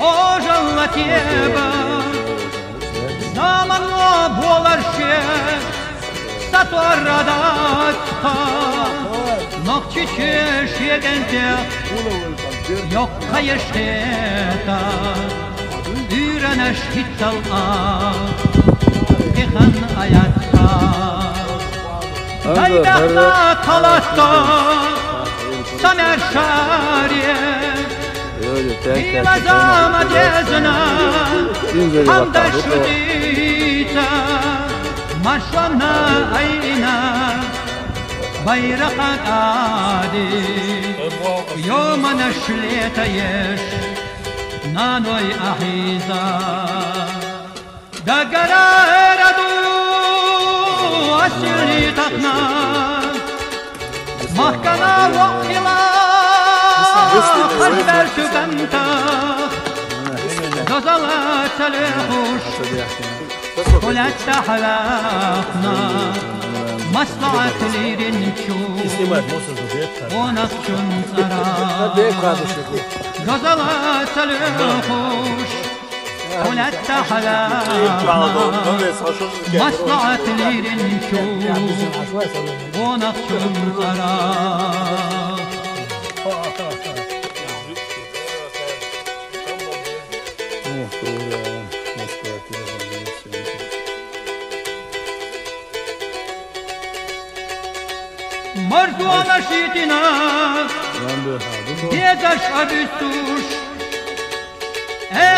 ожила тебе, заманно боларще, сатуарадатка, нокчичеш егенде, yok kayışteta, üreneş hittala, gihan ayatta, daybekta talatta, samer şariye, İmazama cezna, hamda şudita, marşvana ayna, bayrak adi, yoma neşleta yeş, nanoy ahiza, dagara eradu, asili takna, mahkana vakila, خلبر شبنتا غزلت الوحوش قلت حلاقنا مصلعة ليرنشوش ونخشن سرا غزلت الوحوش قلت حلاقنا مصلعة ليرنشوش ونخشن سرا Marzuana şitina, diyeceş abüstüş,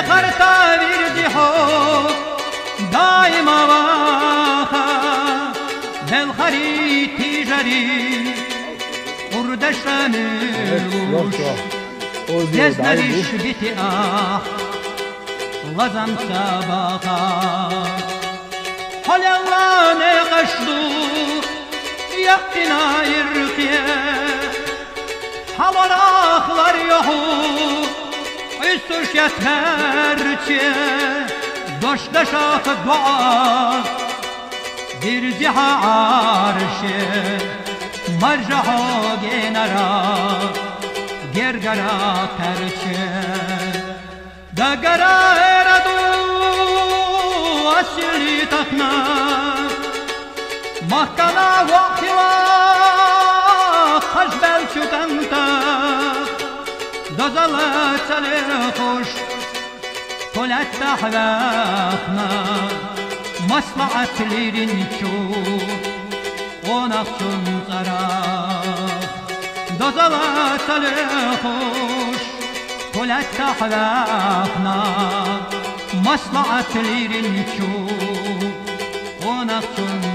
harta virdi hok, daima vaha, belhari ticari, urdeşanıruş, gezderiş biti ah, lazam sabaha, halyallah ne kaşluk, yakina irkiye havaraklar yohu üstüş yeterçe doşta şah dua bir ziha arşe marjaho genara gergara terçe dagara eradu asili takna محکمه واقعا خشبل شدنتا دزلت الخوش طلعت أحلاقنا مصلحة ليرنشو ونخشن صراخ دزلت الخوش طلعت أحلاقنا مصلحة ليرنشو ونخشن